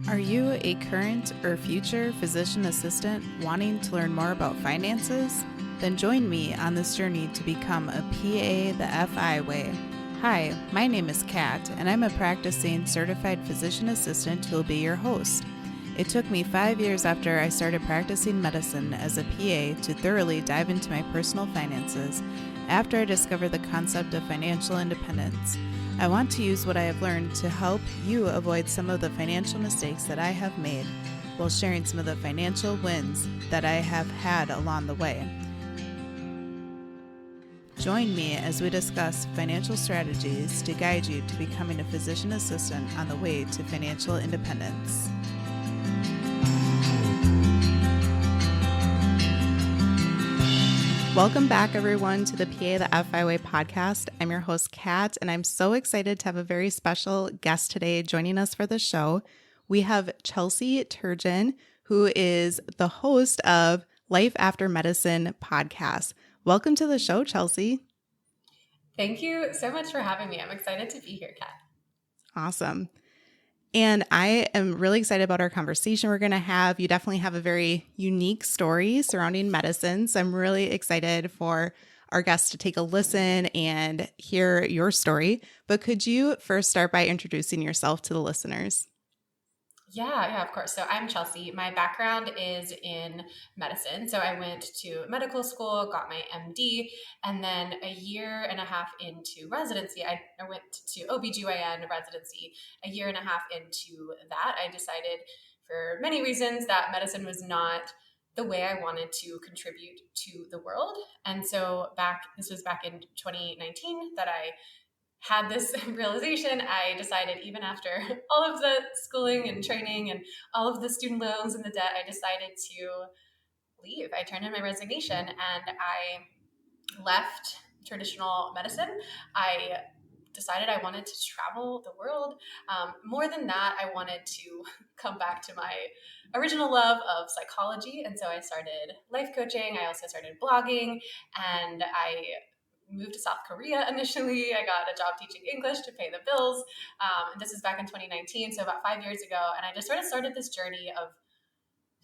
Are you a current or future physician assistant wanting to learn more about finances? Then join me on this journey to become a PA the FI way. Hi, my name is Kat, and I'm a practicing certified physician assistant who will be your host. It took me 5 years after I started practicing medicine as a PA to thoroughly dive into my personal finances after I discovered the concept of financial independence. I want to use what I have learned to help you avoid some of the financial mistakes that I have made while sharing some of the financial wins that I have had along the way. Join me as we discuss financial strategies to guide you to becoming a physician assistant on the way to financial independence. Welcome back, everyone, to the PA the FI Way podcast. I'm your host, Kat, and I'm so excited to have a very special guest today joining us for the show. We have Chelsea Turgeon, who is the host of Life After Medicine podcast. Welcome to the show, Chelsea. Thank you so much for having me. I'm excited to be here, Kat. Awesome. And I am really excited about our conversation we're going to have. You definitely have a very unique story surrounding medicine. So I'm really excited for our guests to take a listen and hear your story. But could you first start by introducing yourself to the listeners? Yeah, of course. So I'm Chelsea. My background is in medicine. So I went to medical school, got my MD, and then a year and a half into residency, I went to OBGYN residency. A year and a half into that, I decided for many reasons that medicine was not the way I wanted to contribute to the world. And so this was back in 2019 that I had this realization. I decided, even after all of the schooling and training and all of the student loans and the debt, I decided to leave. I turned in my resignation and I left traditional medicine. I decided I wanted to travel the world. More than that, I wanted to come back to my original love of psychology. And so I started life coaching. I also started blogging, and I moved to South Korea initially. I got a job teaching English to pay the bills. And this was back in 2019, so about 5 years ago. And I just sort of started this journey of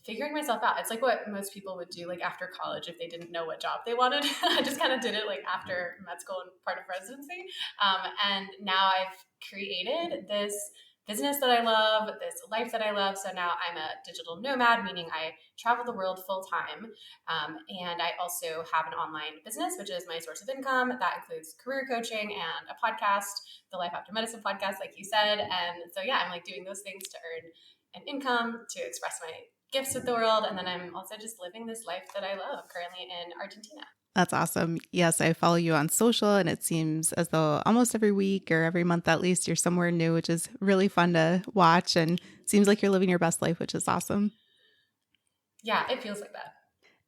figuring myself out. It's like what most people would do like after college if they didn't know what job they wanted. I just kind of did it like after med school and part of residency. And now I've created this business that I love, this life that I love. So now I'm a digital nomad, meaning I travel the world full time. And I also have an online business, which is my source of income. That includes career coaching and a podcast, the Life After Medicine podcast, like you said. And so, yeah, I'm like doing those things to earn an income, to express my gifts with the world. And then I'm also just living this life that I love currently in Argentina. That's awesome. Yes, I follow you on social, and it seems as though almost every week or every month at least you're somewhere new, which is really fun to watch, and seems like you're living your best life, which is awesome. Yeah, it feels like that.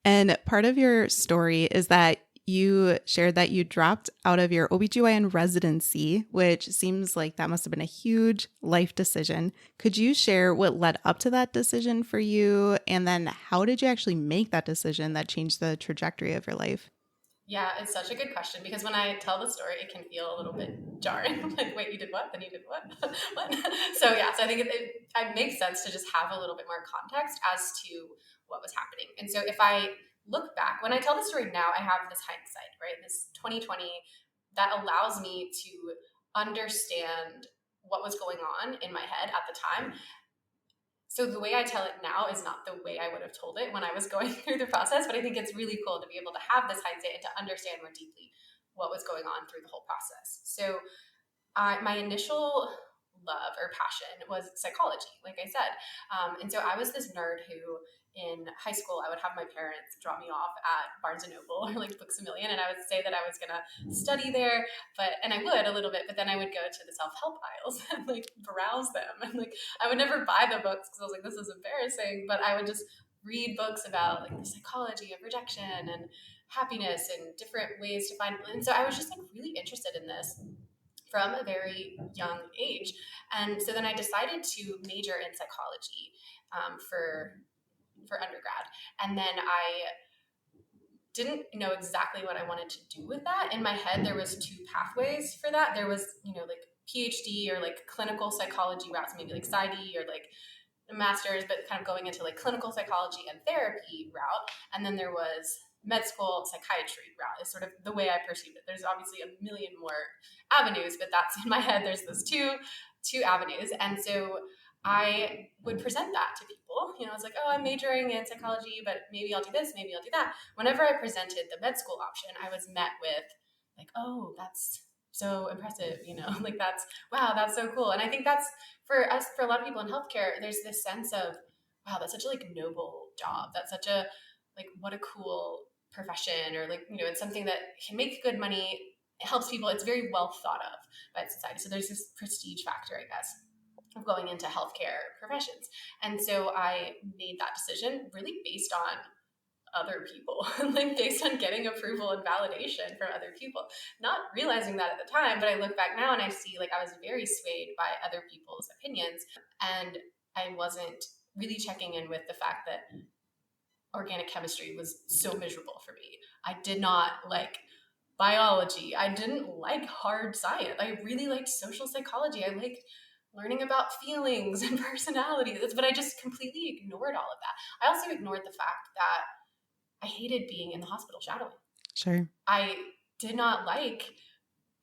And part of your story is that you shared that you dropped out of your OBGYN residency, which seems like that must have been a huge life decision. Could you share what led up to that decision for you? And then how did you actually make that decision that changed the trajectory of your life? Yeah, it's such a good question, because when I tell the story, it can feel a little bit jarring. Like, wait, you did what? Then you did what? What? So I think it makes sense to just have a little bit more context as to what was happening. And so if I look back, when I tell the story now, I have this hindsight, right? This 2020 that allows me to understand what was going on in my head at the time. So the way I tell it now is not the way I would have told it when I was going through the process, but I think it's really cool to be able to have this hindsight and to understand more deeply what was going on through the whole process. So my initial love or passion was psychology, like I said. And so I was this nerd who in high school, I would have my parents drop me off at Barnes & Noble or like Books A Million, and I would say that I was going to study there, and I would a little bit, but then I would go to the self-help aisles and like browse them. And like, I would never buy the books because I was like, this is embarrassing, but I would just read books about like the psychology of rejection and happiness and different ways to find. And so I was just like really interested in this from a very young age. And so then I decided to major in psychology for undergrad. And then I didn't know exactly what I wanted to do with that. In my head, there was two pathways for that. There was, like PhD or like clinical psychology routes, maybe like PsyD or like a master's, but kind of going into like clinical psychology and therapy route. And then there was med school psychiatry route is sort of the way I perceived it. There's obviously a million more avenues, but that's in my head. There's those two avenues. And so I would present that to people. You know, it's like, oh, I'm majoring in psychology, but maybe I'll do this, maybe I'll do that. Whenever I presented the med school option, I was met with like, oh, that's so impressive, you know, like wow, that's so cool. And I think that's for us, for a lot of people in healthcare, there's this sense of, wow, that's such a like noble job. That's such a, like, what a cool profession, or like, you know, it's something that can make good money. It helps people. It's very well thought of by society. So there's this prestige factor, I guess, of going into healthcare professions. And so I made that decision really based on other people, like based on getting approval and validation from other people, not realizing that at the time. But I look back now and I see like I was very swayed by other people's opinions, and I wasn't really checking in with the fact that organic chemistry was so miserable for me. I did not like biology. I didn't like hard science. I really liked social psychology. I liked learning about feelings and personalities, but I just completely ignored all of that. I also ignored the fact that I hated being in the hospital shadowing. Sure. I did not like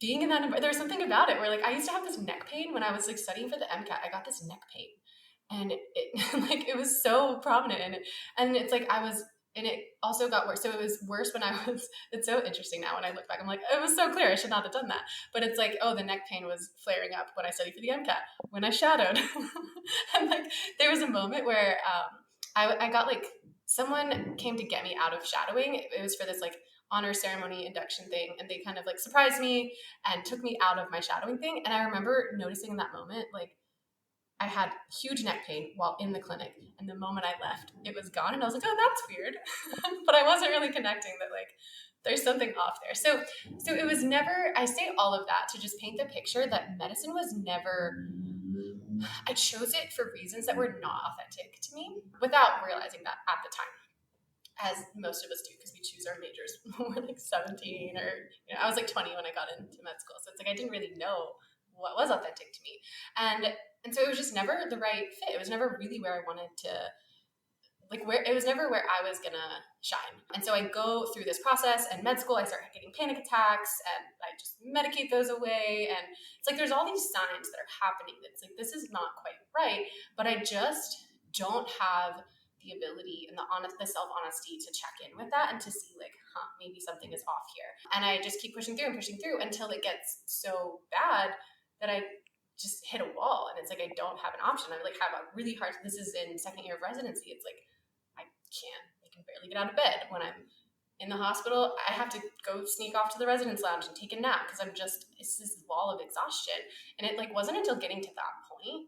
being in that environment. There was something about it where like I used to have this neck pain when I was like studying for the MCAT. I got this neck pain, and it like it was so prominent, and it's like and it also got worse. So it was worse when I was, it's so interesting now when I look back, I'm like, it was so clear, I should not have done that. But it's like, oh, the neck pain was flaring up when I studied for the MCAT, when I shadowed. And like, there was a moment where I got like, someone came to get me out of shadowing. It was for this like honor ceremony induction thing. And they kind of like surprised me and took me out of my shadowing thing. And I remember noticing in that moment, like, I had huge neck pain while in the clinic, and the moment I left, it was gone, and I was like, "Oh, that's weird," but I wasn't really connecting that like there's something off there. So it was never. I say all of that to just paint the picture that medicine was never. I chose it for reasons that were not authentic to me, without realizing that at the time, as most of us do, because we choose our majors when we're like 17, or I was like 20 when I got into med school, so it's like I didn't really know what was authentic to me, and so it was just never the right fit. It was never really where I wanted to, like, where it was never where I was gonna shine. And so I go through this process, and med school, I start getting panic attacks, and I just medicate those away. And it's like there's all these signs that are happening that's like, this is not quite right, but I just don't have the ability and the self-honesty to check in with that and to see like, maybe something is off here. And I just keep pushing through until it gets so bad that I just hit a wall, and it's like I don't have an option. I like have a really hard, this is in second year of residency, it's like I can barely get out of bed when I'm in the hospital. I have to go sneak off to the residence lounge and take a nap because it's this wall of exhaustion. And it like wasn't until getting to that point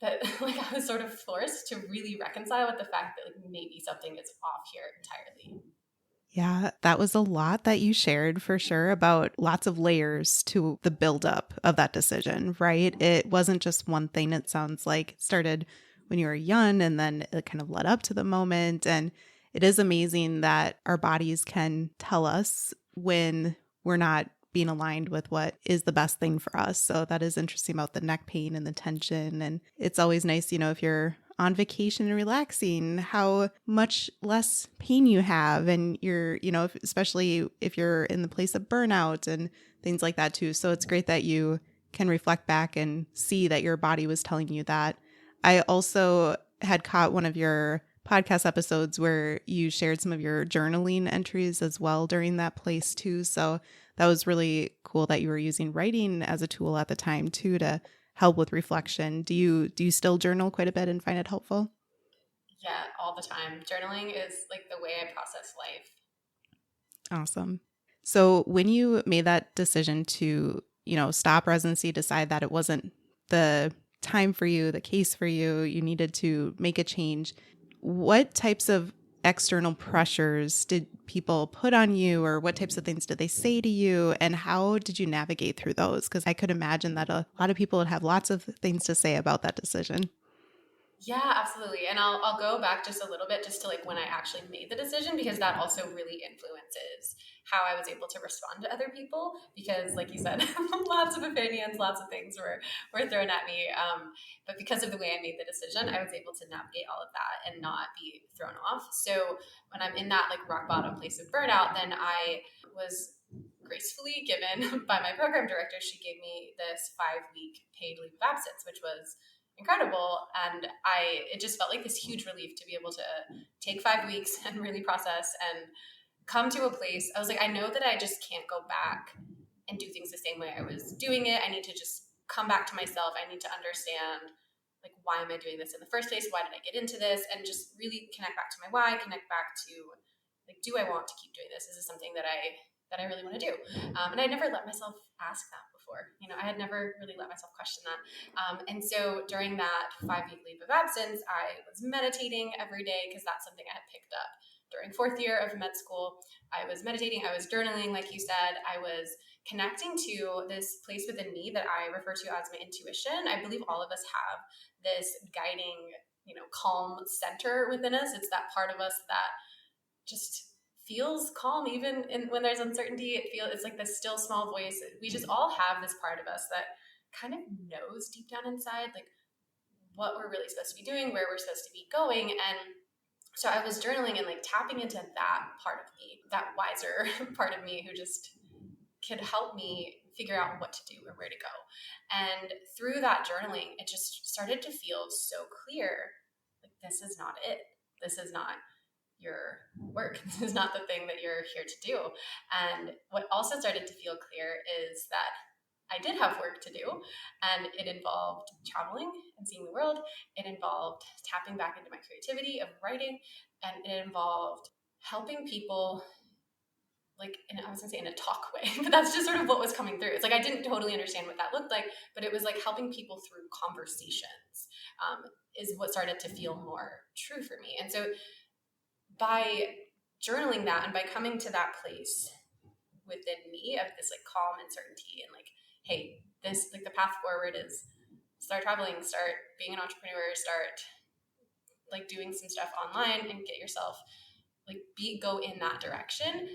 that like I was sort of forced to really reconcile with the fact that like maybe something is off here entirely. Yeah, that was a lot that you shared for sure, about lots of layers to the buildup of that decision, right? It wasn't just one thing. It sounds like it started when you were young, and then it kind of led up to the moment. And it is amazing that our bodies can tell us when we're not being aligned with what is the best thing for us. So that is interesting about the neck pain and the tension. And it's always nice, if you're on vacation and relaxing, how much less pain you have. And you're, especially if you're in the place of burnout and things like that too. So it's great that you can reflect back and see that your body was telling you that. I also had caught one of your podcast episodes where you shared some of your journaling entries as well during that place too. So that was really cool that you were using writing as a tool at the time too to help with reflection. Do you still journal quite a bit and find it helpful? Yeah, all the time. Journaling is like the way I process life. Awesome. So when you made that decision to, stop residency, decide that it wasn't the time for you, the case for you, you needed to make a change, what types of external pressures did people put on you, or what types of things did they say to you, and how did you navigate through those? Because I could imagine that a lot of people would have lots of things to say about that decision. Yeah, absolutely. And I'll go back just a little bit just to like when I actually made the decision, because that also really influences how I was able to respond to other people. Because like you said, lots of opinions, lots of things were thrown at me. But because of the way I made the decision, I was able to navigate all of that and not be thrown off. So when I'm in that like rock bottom place of burnout, then I was gracefully given by my program director. She gave me this 5 week paid leave of absence, which was incredible. And it just felt like this huge relief to be able to take 5 weeks and really process and come to a place. I was like, I know that I just can't go back and do things the same way I was doing it. I need to just come back to myself. I need to understand, like, why am I doing this in the first place? Why did I get into this? And just really connect back to my why, connect back to, like, do I want to keep doing this? Is this something that I really want to do? And I never let myself ask that before. I had never really let myself question that. And so during that 5 week leave of absence, I was meditating every day because that's something I had picked up during fourth year of med school. I was meditating, I was journaling, like you said, I was connecting to this place within me that I refer to as my intuition. I believe all of us have this guiding, calm center within us. It's that part of us that just feels calm even when there's uncertainty. It's like this still small voice. We just all have this part of us that kind of knows deep down inside like what we're really supposed to be doing, where we're supposed to be going. And so I was journaling and like tapping into that part of me, that wiser part of me who just could help me figure out what to do and where to go. And through that journaling, it just started to feel so clear. Like, this is not it. This is not your work. This is not the thing that you're here to do. And what also started to feel clear is that I did have work to do, and it involved traveling and seeing the world. It involved tapping back into my creativity of writing, and it involved helping people, like, I was gonna say in a talk way, but that's just sort of what was coming through. It's like I didn't totally understand what that looked like, but it was like helping people through conversations, is what started to feel more true for me. And so by journaling that and by coming to that place within me of this like calm and certainty and like, hey, this, like, the path forward is start traveling, start being an entrepreneur, start like doing some stuff online and get yourself like go in that direction.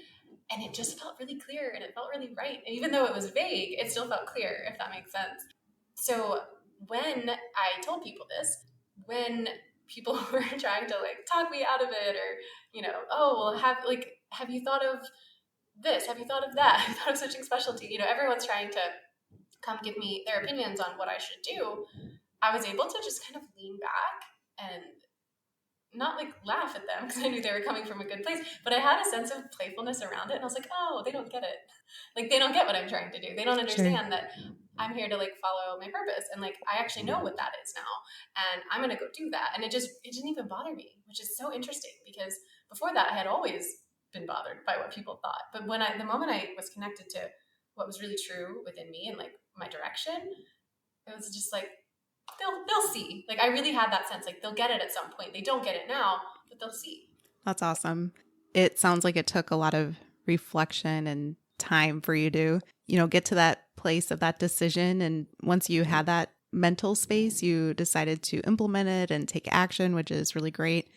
And it just felt really clear and it felt really right. And even though it was vague, it still felt clear, if that makes sense. So when I told people this, when people were trying to like talk me out of it, or, oh, well, have you thought of this? Have you thought of that? Have you thought of switching specialty? Everyone's trying to come give me their opinions on what I should do. I was able to just kind of lean back and not like laugh at them because I knew they were coming from a good place, but I had a sense of playfulness around it. And I was like, oh, they don't get it. Like, they don't get what I'm trying to do. They don't understand that I'm here to like follow my purpose. And like, I actually know what that is now, and I'm going to go do that. And it didn't even bother me, which is so interesting because before that I had always been bothered by what people thought. But the moment I was connected to what was really true within me and like my direction, it was just like, they'll see. Like, I really had that sense, like, they'll get it at some point. They don't get it now, but they'll see. That's awesome. It sounds like it took a lot of reflection and time for you to, get to that place of that decision. And once you had that mental space, you decided to implement it and take action, which is really great.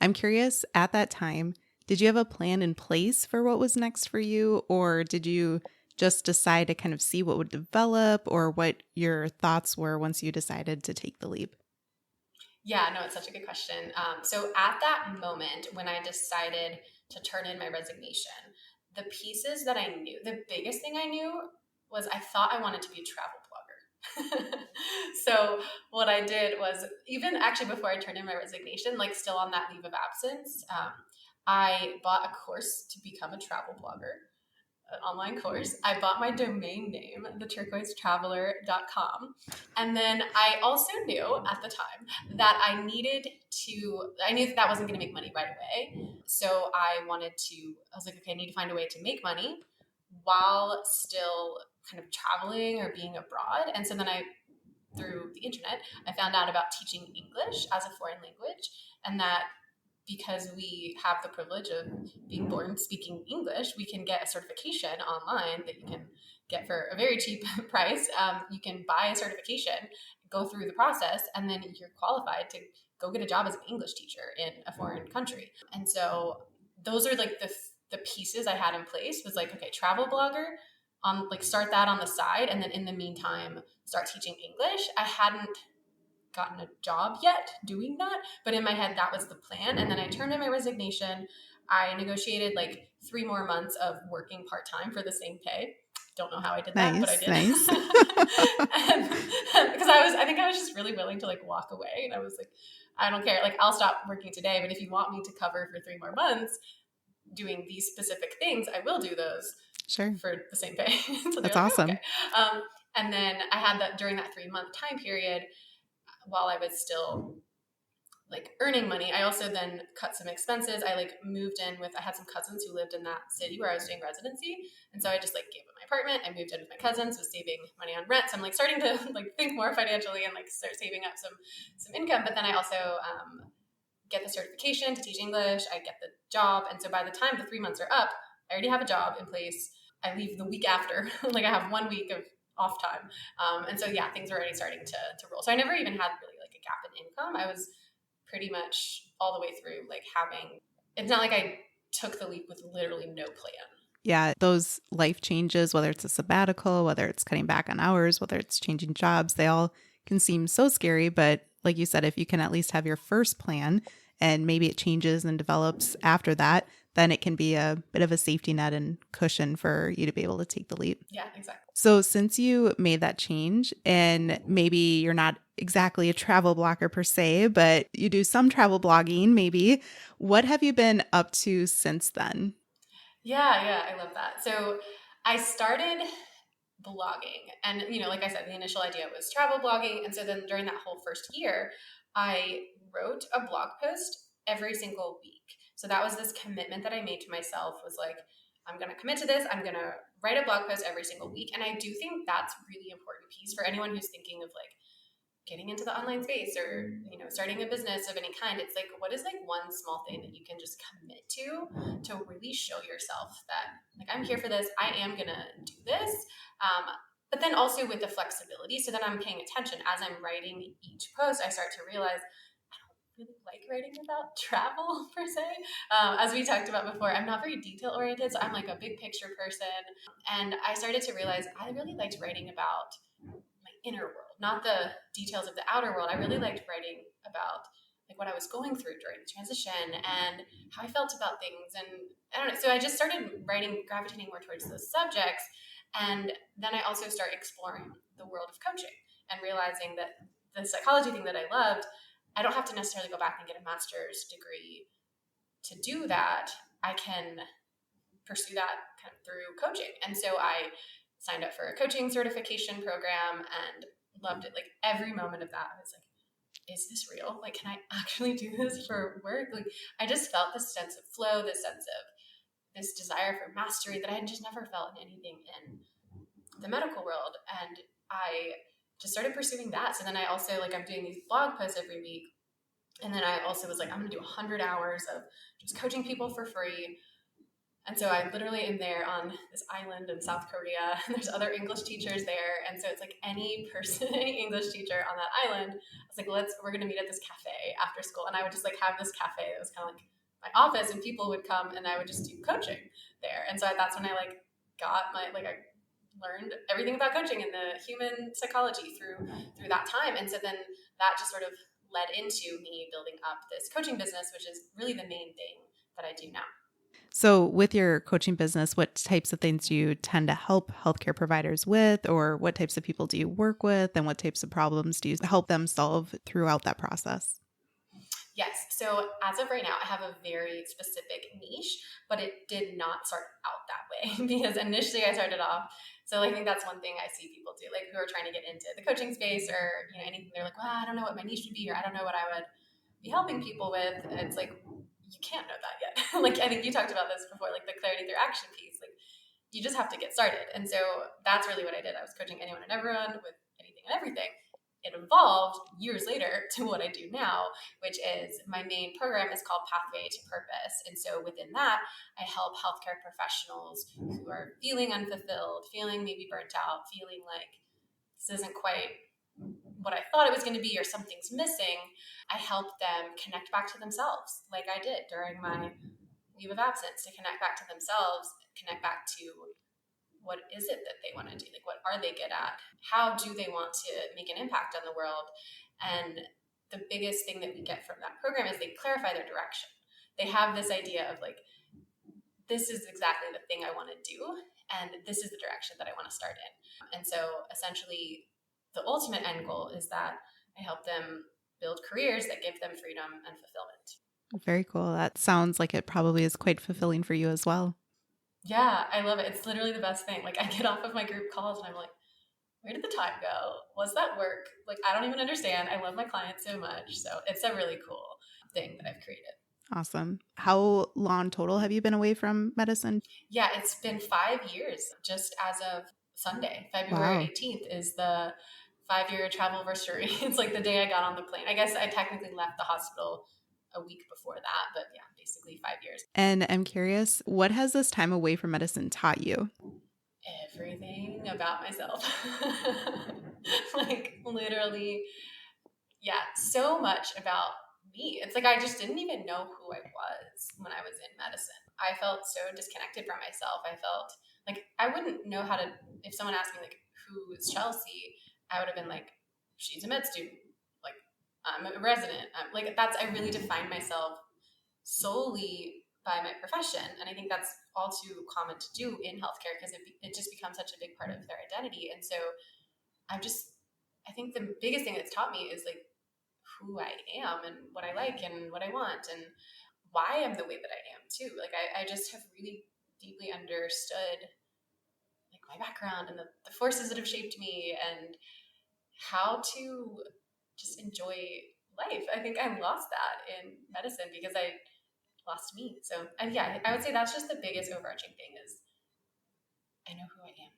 I'm curious, at that time, did you have a plan in place for what was next for you? Or did you just decide to kind of see what would develop, or what your thoughts were once you decided to take the leap? Yeah, no, it's such a good question. So at that moment when I decided to turn in my resignation, the pieces that I knew, the biggest thing I knew was I thought I wanted to be a travel blogger. So what I did was, even actually before I turned in my resignation, like still on that leave of absence, I bought a course to become a travel blogger, an online course. I bought my domain name, theturquoisetraveler.com. And then I also knew at the time that I knew that wasn't going to make money right away. So I was like, okay, I need to find a way to make money while still kind of traveling or being abroad. And so then through the internet, I found out about teaching English as a foreign language, and that because we have the privilege of being born speaking English, we can get a certification online that you can get for a very cheap price. You can buy a certification, go through the process, and then you're qualified to go get a job as an English teacher in a foreign country. And so those are like the pieces I had in place was like, okay, travel blogger, on like start that on the side, and then in the meantime start teaching English. I hadn't gotten a job yet doing that, but in my head that was the plan. And then I turned in my resignation. I negotiated like 3 more months of working part-time for the same pay. Don't know how I did that, but I did. Nice. Because I think I was just really willing to like walk away, and I was like, I don't care, like I'll stop working today, but if you want me to cover for 3 more months doing these specific things, I will do those. Sure. For the same pay. So that's like, awesome. Okay. And then I had that during that 3 month time period, while I was still like earning money, I also then cut some expenses. I like moved in with, I had some cousins who lived in that city where I was doing residency. And so I just like gave up my apartment. I moved in with my cousins, was saving money on rent. So I'm like starting to like think more financially and like start saving up some income. But then I also get the certification to teach English. I get the job. And so by the time the 3 months are up, I already have a job in place. I leave the week after. Like I have 1 week of off time. And so, yeah, things are already starting to roll. So I never even had really like a gap in income. I was pretty much all the way through like having, it's not like I took the leap with literally no plan. Yeah, those life changes, whether it's a sabbatical, whether it's cutting back on hours, whether it's changing jobs, they all can seem so scary. But like you said, if you can at least have your first plan and maybe it changes and develops after that, then it can be a bit of a safety net and cushion for you to be able to take the leap. Yeah, exactly. So since you made that change, and maybe you're not exactly a travel blogger per se, but you do some travel blogging maybe, what have you been up to since then? Yeah, I love that. So I started blogging, and like I said, the initial idea was travel blogging. And so then during that whole first year, I wrote a blog post every single week. So that was this commitment that I made to myself, was like, I'm going to commit to this. I'm going to write a blog post every single week. And I do think that's really important piece for anyone who's thinking of like getting into the online space, or starting a business of any kind. It's like, what is like one small thing that you can just commit to really show yourself that like, I'm here for this, I am gonna do this. But then also with the flexibility, so that I'm paying attention as I'm writing each post. I start to realize I don't really like writing about travel per se. As we talked about before, I'm not very detail oriented, so I'm like a big picture person. And I started to realize I really liked writing about my inner world, not the details of the outer world. I really liked writing about like what I was going through during the transition and how I felt about things. And I don't know. So I just started writing, gravitating more towards those subjects. And then I also started exploring the world of coaching and realizing that the psychology thing that I loved, I don't have to necessarily go back and get a master's degree to do that. I can pursue that kind of through coaching. And so I signed up for a coaching certification program and loved it. Like every moment of that, I was like, is this real? Like, can I actually do this for work? Like, I just felt this sense of flow, this sense of this desire for mastery that I had just never felt in anything in the medical world. And I just started pursuing that. So then I also, like, I'm doing these blog posts every week. And then I also was like, I'm going to do 100 hours of just coaching people for free. And so I literally am there on this island in South Korea, and there's other English teachers there. And so it's like any person, any English teacher on that island, I was like, we're going to meet at this cafe after school. And I would just like have this cafe that was kind of like my office, and people would come and I would just do coaching there. And so that's when I like got my, like, I learned everything about coaching and the human psychology through that time. And so then that just sort of led into me building up this coaching business, which is really the main thing that I do now. So with your coaching business, what types of things do you tend to help healthcare providers with, or what types of people do you work with, and what types of problems do you help them solve throughout that process? Yes. So as of right now, I have a very specific niche, but it did not start out that way because initially I started off. So I think that's one thing I see people do, like who are trying to get into the coaching space or anything. They're like, well, I don't know what my niche would be, or I don't know what I would be helping people with. And it's like, you can't know that yet. Like, I think you talked about this before, like the clarity through action piece. Like, you just have to get started. And so that's really what I did. I was coaching anyone and everyone with anything and everything. It evolved years later to what I do now, which is my main program is called Pathway to Purpose. And so within that, I help healthcare professionals who are feeling unfulfilled, feeling maybe burnt out, feeling like this isn't quite what I thought it was going to be or something's missing, I help them connect back to themselves, like I did during my leave of absence, to connect back to themselves, connect back to what is it that they want to do? Like, what are they good at? How do they want to make an impact on the world? And the biggest thing that we get from that program is they clarify their direction. They have this idea of like, this is exactly the thing I want to do, and this is the direction that I want to start in. And so essentially, the ultimate end goal is that I help them build careers that give them freedom and fulfillment. Very cool. That sounds like it probably is quite fulfilling for you as well. Yeah, I love it. It's literally the best thing. Like, I get off of my group calls and I'm like, where did the time go? Was that work? Like, I don't even understand. I love my clients so much. So it's a really cool thing that I've created. Awesome. How long total have you been away from medicine? Yeah, it's been 5 years just as of Sunday. February Wow. 18th is the 5-year travel anniversary. It's like the day I got on the plane. I guess I technically left the hospital a week before that, but yeah, basically 5 years. And I'm curious, what has this time away from medicine taught you? Everything about myself. Like, literally, yeah, so much about me. It's like I just didn't even know who I was when I was in medicine. I felt so disconnected from myself. I felt like I wouldn't know how to, if someone asked me, like, who is Chelsea, I would have been like, she's a med student. Like, I'm a resident. Like, that's, I really defined myself solely by my profession. And I think that's all too common to do in healthcare because it just becomes such a big part of their identity. And so I'm just, I think the biggest thing that's taught me is like who I am and what I like and what I want and why I'm the way that I am too. Like, I just have really deeply understood like my background and the forces that have shaped me and how to just enjoy life. I think I lost that in medicine because I lost me. So, and yeah, I would say that's just the biggest overarching thing is I know who I am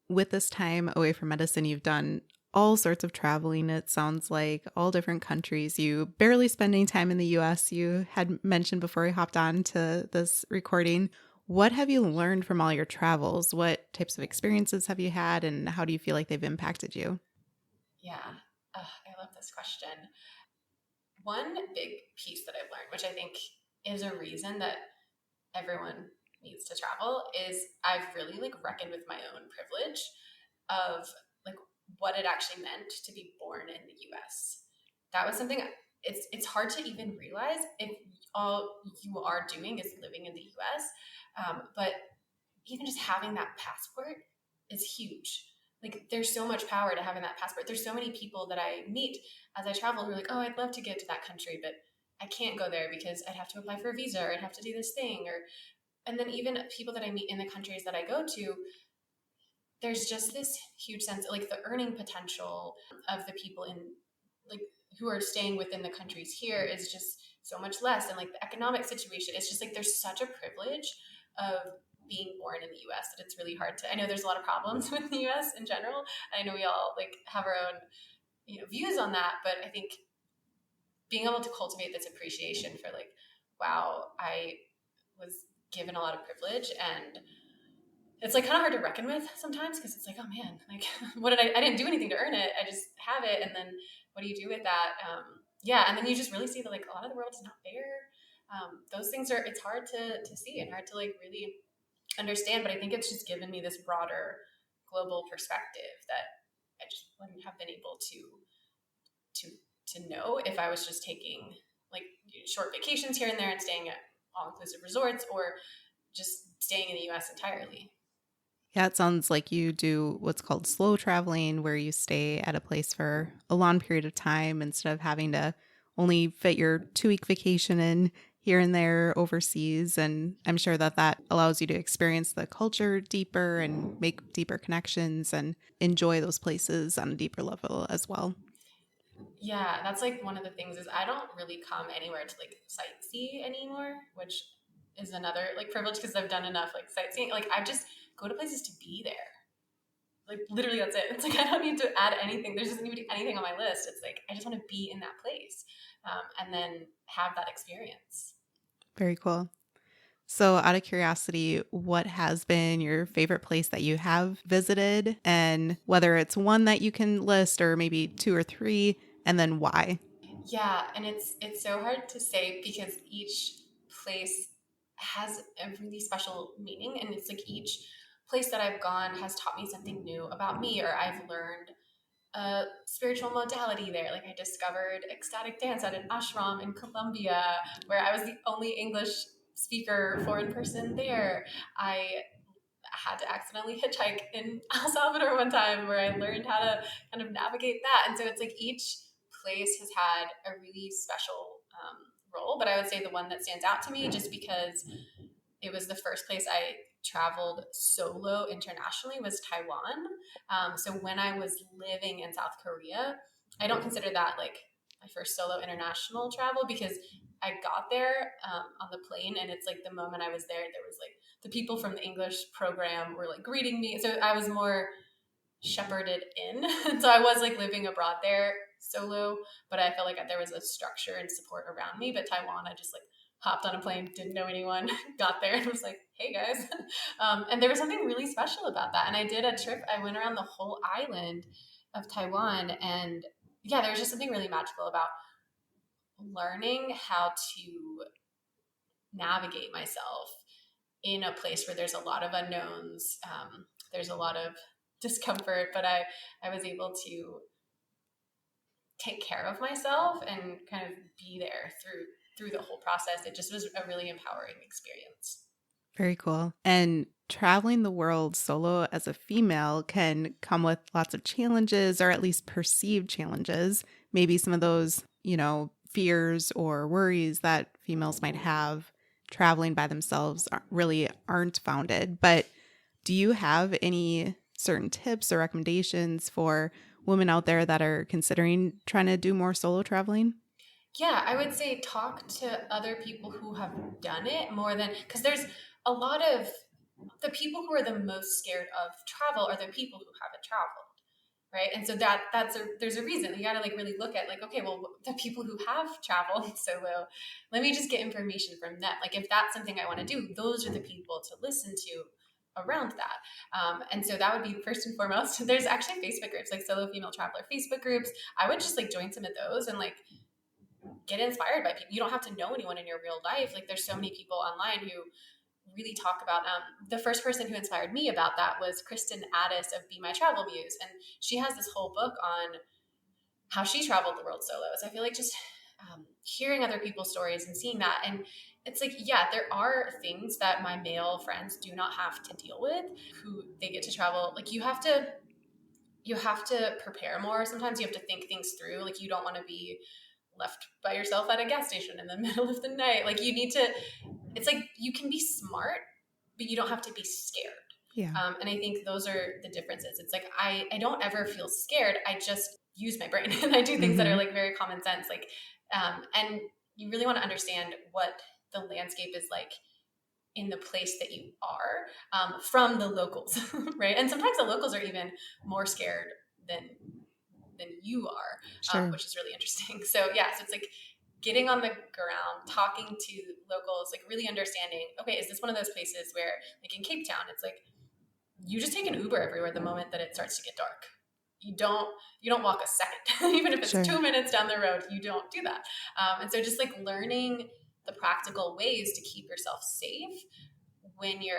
now. With this time away from medicine, you've done all sorts of traveling. It sounds like all different countries. You barely spending time in the US, you had mentioned before we hopped on to this recording. What have you learned from all your travels? What types of experiences have you had, and how do you feel like they've impacted you? Yeah, I love this question. One big piece that I've learned, which I think is a reason that everyone needs to travel, is I've really like reckoned with my own privilege of like what it actually meant to be born in the US. That was something it's hard to even realize if all you are doing is living in the US. But even just having that passport is huge. Like, there's so much power to having that passport. There's so many people that I meet as I travel who are like, oh, I'd love to get to that country, but I can't go there because I'd have to apply for a visa or I'd have to do this thing. Or, and then even people that I meet in the countries that I go to, there's just this huge sense of like the earning potential of the people in like who are staying within the countries here is just so much less. And like the economic situation, it's just like there's such a privilege of being born in the US that it's really hard to, I know there's a lot of problems with the US in general. I know we all like have our own, views on that, but I think being able to cultivate this appreciation for like, wow, I was given a lot of privilege, and it's like kind of hard to reckon with sometimes because it's like, oh man, like what did I didn't do anything to earn it. I just have it. And then what do you do with that? Yeah. And then you just really see that like a lot of the world is not fair. Those things are, it's hard to see and hard to like really understand. But I think it's just given me this broader global perspective that I just wouldn't have been able to, to know if I was just taking like short vacations here and there and staying at all inclusive resorts or just staying in the US entirely. Yeah, it sounds like you do what's called slow traveling, where you stay at a place for a long period of time instead of having to only fit your 2 week vacation in here and there overseas. And I'm sure that that allows you to experience the culture deeper and make deeper connections and enjoy those places on a deeper level as well. Yeah, that's like one of the things is I don't really come anywhere to like sightsee anymore, which is another like privilege because I've done enough like sightseeing. Like, I just go to places to be there. Like, literally that's it. It's like I don't need to add anything. There doesn't need to be anything on my list. It's like I just want to be in that place, and then have that experience. Very cool. So, out of curiosity, what has been your favorite place that you have visited? And whether it's one that you can list or maybe two or three, and then why? Yeah, and it's so hard to say because each place has a really special meaning, and it's like each place that I've gone has taught me something new about me, or I've learned a spiritual modality there. Like I discovered ecstatic dance at an ashram in Colombia, where I was the only English speaker foreign person there. I had to accidentally hitchhike in El Salvador one time where I learned how to kind of navigate that. And so it's like each place has had a really special role, but I would say the one that stands out to me just because it was the first place I traveled solo internationally was Taiwan. So when I was living in South Korea, I don't consider that like my first solo international travel because I got there on the plane, and it's like the moment I was there, there was like the people from the English program were like greeting me. So I was more shepherded in. So I was like living abroad there solo, but I felt like there was a structure and support around me. But Taiwan, I just like hopped on a plane, didn't know anyone, got there and was like, hey guys. And there was something really special about that. And I did a trip, I went around the whole island of Taiwan. And yeah, there was just something really magical about learning how to navigate myself in a place where there's a lot of unknowns. There's a lot of discomfort, but I was able to take care of myself and kind of be there through the whole process. It just was a really empowering experience. Very cool. And traveling the world solo as a female can come with lots of challenges, or at least perceived challenges. Maybe some of those, fears or worries that females might have traveling by themselves really aren't founded. But do you have any certain tips or recommendations for women out there that are considering trying to do more solo traveling? Yeah, I would say talk to other people who have done it more than because there's a lot of the people who are the most scared of travel are the people who haven't traveled, right? And so there's a reason you got to like really look at like, okay, well, the people who have traveled solo, let me just get information from them. Like if that's something I want to do, those are the people to listen to around that. And so that would be first and foremost. There's actually Facebook groups like solo female traveler Facebook groups. I would just like join some of those and like get inspired by people. You don't have to know anyone in your real life. Like there's so many people online who really talk about the first person who inspired me about that was Kristen Addis of Be My Travel Muse, and she has this whole book on how she traveled the world solo. So I feel like just hearing other people's stories and seeing that, and it's like, yeah, there are things that my male friends do not have to deal with who they get to travel. Like you have to prepare more. Sometimes you have to think things through. Like you don't want to be left by yourself at a gas station in the middle of the night. Like you need to, it's like you can be smart, but you don't have to be scared. Yeah. And I think those are the differences. It's like I don't ever feel scared. I just use my brain and I do things that are Hmm. like very common sense. Like, and you really want to understand what the landscape is like in the place that you are from the locals, right? And sometimes the locals are even more scared than you are, Sure. which is really interesting. So yeah, so it's like getting on the ground, talking to locals, like really understanding, okay, is this one of those places where, like in Cape Town, it's like you just take an Uber everywhere the moment that it starts to get dark. You don't walk a second, even if it's Sure. 2 minutes down the road. You don't do that, and so just like learning the practical ways to keep yourself safe when you're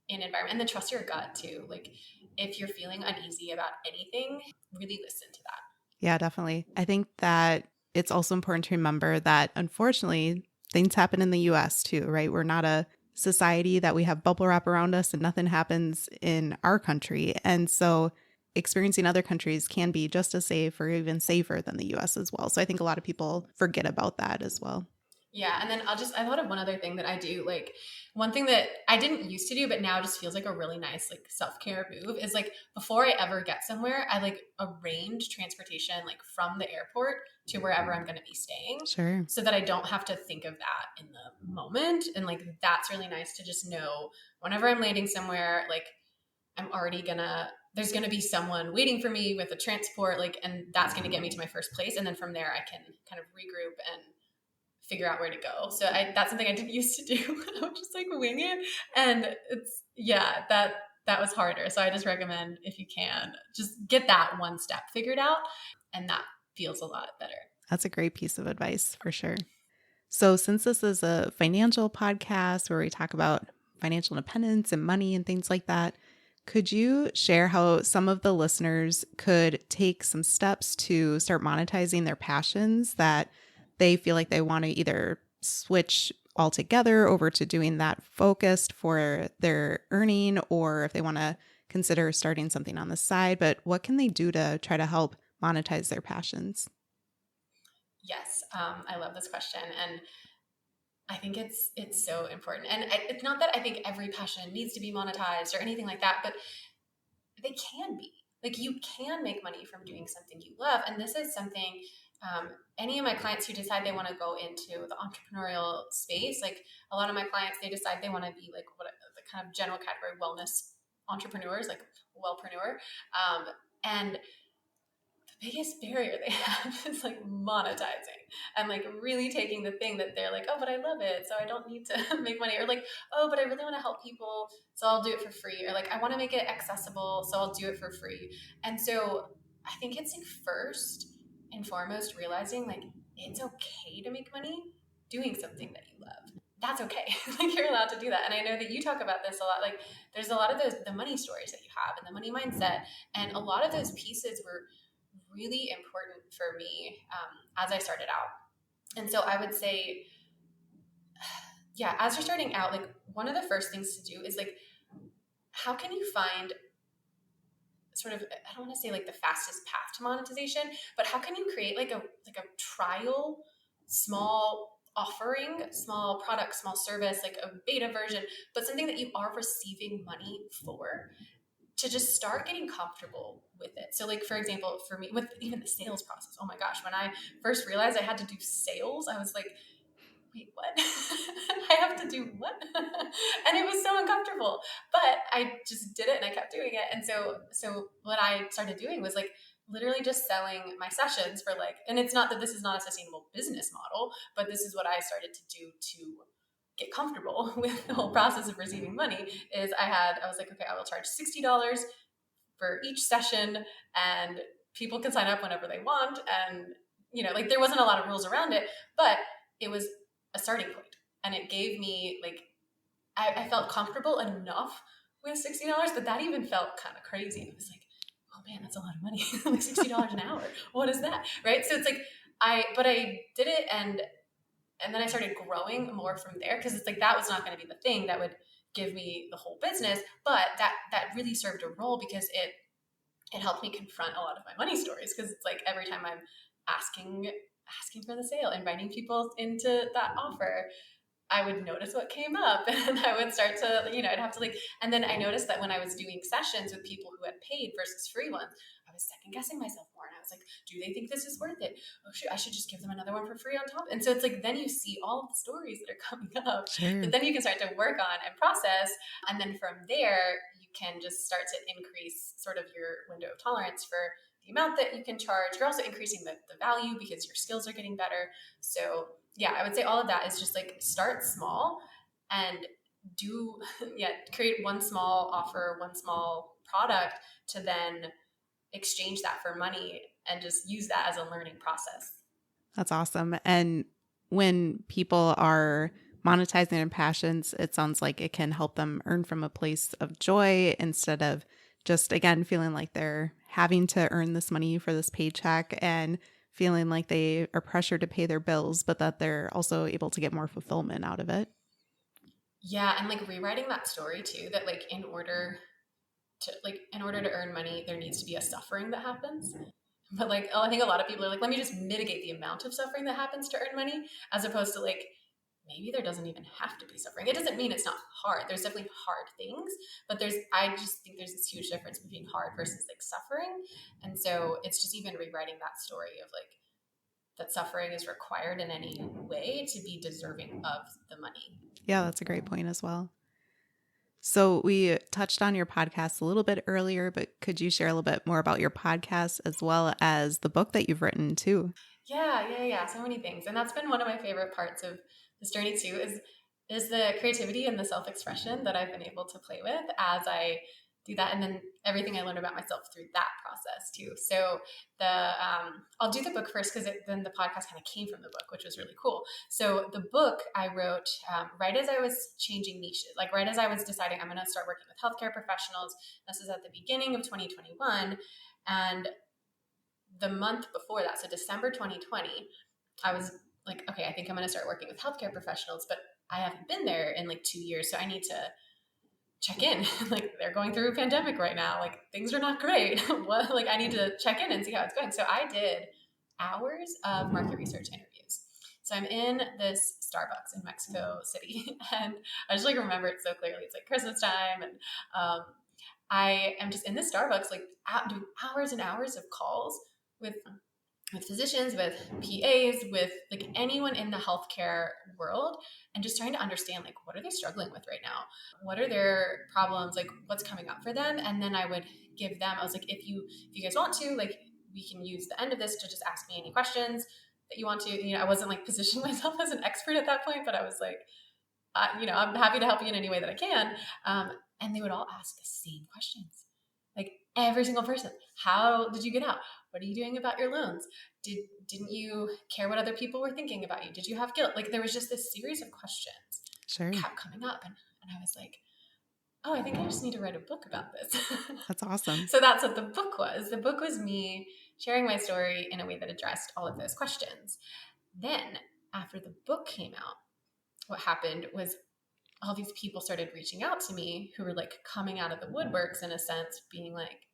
in an environment, and then trust your gut too. Like if you're feeling uneasy about anything, really listen to that. Yeah, definitely. I think that it's also important to remember that unfortunately things happen in the US too, right? We're not a society that we have bubble wrap around us and nothing happens in our country. And so experiencing other countries can be just as safe or even safer than the US as well. So I think a lot of people forget about that as well. Yeah, and then I thought of one other thing that I do. Like one thing that I didn't used to do, but now just feels like a really nice like self-care move is like before I ever get somewhere, I like arrange transportation like from the airport to wherever I'm going to be staying Sure. so that I don't have to think of that in the moment. And like that's really nice to just know whenever I'm landing somewhere, like I'm already gonna there's gonna be someone waiting for me with a transport, like, and that's gonna get me to my first place. And then from there I can kind of regroup and figure out where to go. So that's something I didn't used to do. I would just like wing it. And that was harder. So I just recommend, if you can, just get that one step figured out. And that feels a lot better. That's a great piece of advice for sure. So, since this is a financial podcast where we talk about financial independence and money and things like that, could you share how some of the listeners could take some steps to start monetizing their passions that they feel like they want to either switch altogether over to doing that focused for their earning, or if they want to consider starting something on the side? But what can they do to try to help monetize their passions? Yes, I love this question, and I think it's so important. And it's not that I think every passion needs to be monetized or anything like that, but they can be. Like, you can make money from doing something you love, and this is something. Any of my clients who decide they want to go into the entrepreneurial space, like a lot of my clients, they decide they want to be like what the kind of general category wellness entrepreneurs, like wellpreneur, and biggest barrier they have is like monetizing and like really taking the thing that they're like, oh, but I love it, so I don't need to make money, or like, oh, but I really want to help people, so I'll do it for free, or like, I want to make it accessible, so I'll do it for free. And so I think it's like first and foremost realizing like it's okay to make money doing something that you love. That's okay. Like, you're allowed to do that. And I know that you talk about this a lot. Like, there's a lot of the money stories that you have and the money mindset, and a lot of those pieces were really important for me as I started out. And so I would say, yeah, as you're starting out, like one of the first things to do is like, how can you find sort of, I don't want to say like the fastest path to monetization, but how can you create like a trial, small offering, small product, small service, like a beta version, but something that you are receiving money for, to just start getting comfortable with it. So like, for example, for me with even the sales process, oh my gosh, when I first realized I had to do sales, I was like, wait, what? I have to do what? And it was so uncomfortable, but I just did it and I kept doing it. And so what I started doing was like literally just selling my sessions for like, and it's not that this is not a sustainable business model, but this is what I started to do to get comfortable with the whole process of receiving money. Is I was like, okay, I will charge $60 for each session, and people can sign up whenever they want. And, like, there wasn't a lot of rules around it, but it was a starting point. And it gave me like, I felt comfortable enough with $60, but that even felt kind of crazy. It was like, oh man, that's a lot of money. Like $60 an hour. What is that? Right. So it's like, but I did it, and then I started growing more from there, because it's like that was not going to be the thing that would give me the whole business, but that really served a role, because it helped me confront a lot of my money stories, because it's like every time I'm asking for the sale, inviting people into that offer, I would notice what came up, and I would start to, I'd have to like, and then I noticed that when I was doing sessions with people who had paid versus free ones, I was second guessing myself more. And I was like, do they think this is worth it? Oh shoot, I should just give them another one for free on top. And so it's like, then you see all of the stories that are coming up Sure. that then you can start to work on and process. And then from there, you can just start to increase sort of your window of tolerance for the amount that you can charge. You're also increasing the value, because your skills are getting better. So yeah, I would say all of that is just like, start small and create one small offer, one small product, to then exchange that for money and just use that as a learning process. That's awesome. And when people are monetizing their passions, it sounds like it can help them earn from a place of joy, instead of just, again, feeling like they're having to earn this money for this paycheck and feeling like they are pressured to pay their bills, but that they're also able to get more fulfillment out of it. Yeah, and like rewriting that story too, that like in order to earn money, there needs to be a suffering that happens. But like, I think a lot of people are like, let me just mitigate the amount of suffering that happens to earn money, as opposed to like, maybe there doesn't even have to be suffering. It doesn't mean it's not hard. There's definitely hard things, but I just think there's this huge difference between hard versus like suffering. And so it's just even rewriting that story of like, that suffering is required in any way to be deserving of the money. Yeah, that's a great point as well. So we touched on your podcast a little bit earlier, but could you share a little bit more about your podcast as well as the book that you've written too? Yeah. So many things. And that's been one of my favorite parts of this journey too, is the creativity and the self-expression that I've been able to play with as I do that, and then everything I learned about myself through that process too. So I'll do the book first because then the podcast kind of came from the book, which was really cool. So the book I wrote right as I was changing niches, like right as I was deciding I'm going to start working with healthcare professionals. This is at the beginning of 2021, and the month before that, so December 2020, I was like, okay, I think I'm going to start working with healthcare professionals, but I haven't been there in like 2 years. So I need to check in. Like, they're going through a pandemic right now. Like, things are not great. What, like, I need to check in and see how it's going. So I did hours of market research interviews. So I'm in this Starbucks in Mexico City, and I just like remember it so clearly. It's like Christmas time, and I am just in this Starbucks, like doing hours and hours of calls with physicians, with PAs, with like anyone in the healthcare world, and just trying to understand like what are they struggling with right now? What are their problems? Like what's coming up for them? And then I would give them, I was like, if you guys want to, like we can use the end of this to just ask me any questions that you want to. I wasn't like positioning myself as an expert at that point, but I was like, I'm happy to help you in any way that I can. And they would all ask the same questions. Like every single person. How did you get out? What are you doing about your loans? Didn't you care what other people were thinking about you? Did you have guilt? Like there was just this series of questions kept coming up. And I was like, oh, I think I just need to write a book about this. That's awesome. So that's what the book was. The book was me sharing my story in a way that addressed all of those questions. Then after the book came out, what happened was all these people started reaching out to me who were like coming out of the woodworks in a sense, being like,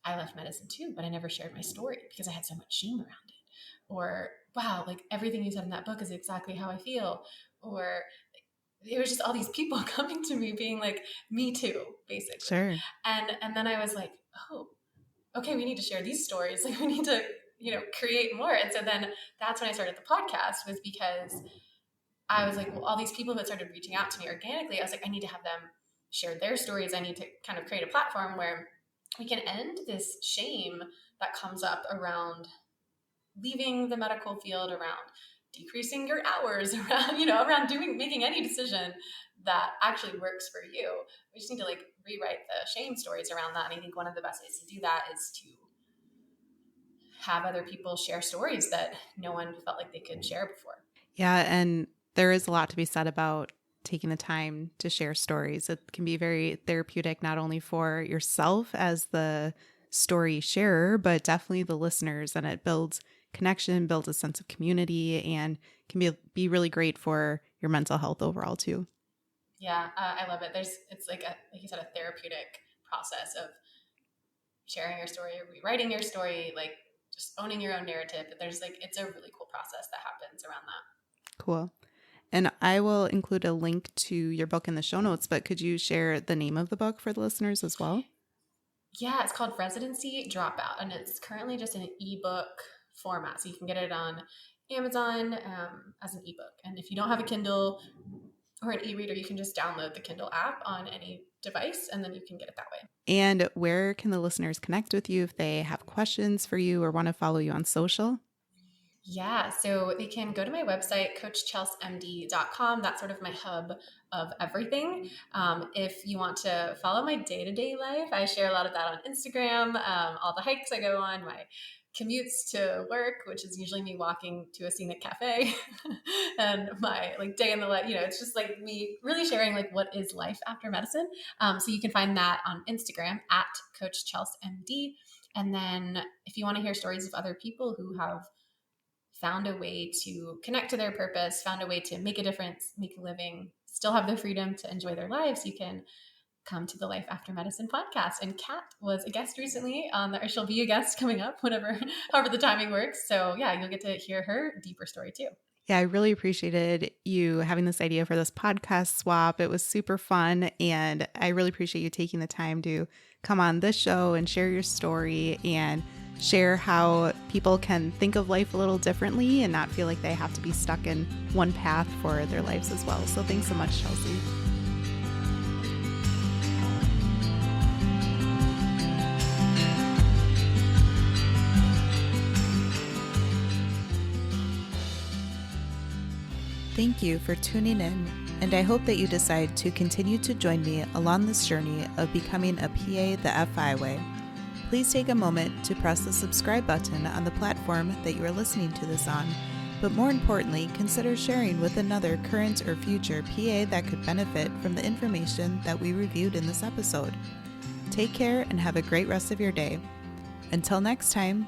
I left medicine too, but I never shared my story because I had so much shame around it. Or, wow, like everything you said in that book is exactly how I feel. Or it was just all these people coming to me being like, me too, basically. Sure. And then I was like, oh, okay, we need to share these stories. Like we need to, create more. And so then that's when I started the podcast, was because I was like, well, all these people that started reaching out to me organically, I was like, I need to have them share their stories. I need to kind of create a platform where we can end this shame that comes up around leaving the medical field, around decreasing your hours, around making any decision that actually works for you. We just need to like rewrite the shame stories around that. And I think one of the best ways to do that is to have other people share stories that no one felt like they could share before. Yeah. And there is a lot to be said about taking the time to share stories. It can be very therapeutic, not only for yourself as the story sharer, but definitely the listeners. And it builds connection, builds a sense of community, and can be really great for your mental health overall too. Yeah, I love it. It's like you said, a therapeutic process of sharing your story, rewriting your story, like just owning your own narrative. But it's a really cool process that happens around that. Cool. And I will include a link to your book in the show notes, but could you share the name of the book for the listeners as well? Yeah, it's called Residency Dropout, and it's currently just in an ebook format. So you can get it on Amazon as an ebook. And if you don't have a Kindle or an e-reader, you can just download the Kindle app on any device, and then you can get it that way. And where can the listeners connect with you if they have questions for you or want to follow you on social? Yeah, so they can go to my website, coachchelsemd.com. That's sort of my hub of everything. If you want to follow my day-to-day life, I share a lot of that on Instagram, all the hikes I go on, my commutes to work, which is usually me walking to a scenic cafe, and my like day in the life. It's just like me really sharing like what is life after medicine. So you can find that on Instagram at coachchelsemd. And then if you want to hear stories of other people who have found a way to connect to their purpose, found a way to make a difference, make a living, still have the freedom to enjoy their lives, you can come to the Life After Medicine podcast. And Kat was a guest recently or she'll be a guest coming up however the timing works. So yeah, you'll get to hear her deeper story too. Yeah, I really appreciated you having this idea for this podcast swap. It was super fun. And I really appreciate you taking the time to come on this show and share your story and share how people can think of life a little differently and not feel like they have to be stuck in one path for their lives as well. So thanks so much, Chelsea. Thank you for tuning in, and I hope that you decide to continue to join me along this journey of becoming a PA the FI way. Please take a moment to press the subscribe button on the platform that you are listening to this on, but more importantly, consider sharing with another current or future PA that could benefit from the information that we reviewed in this episode. Take care and have a great rest of your day. Until next time.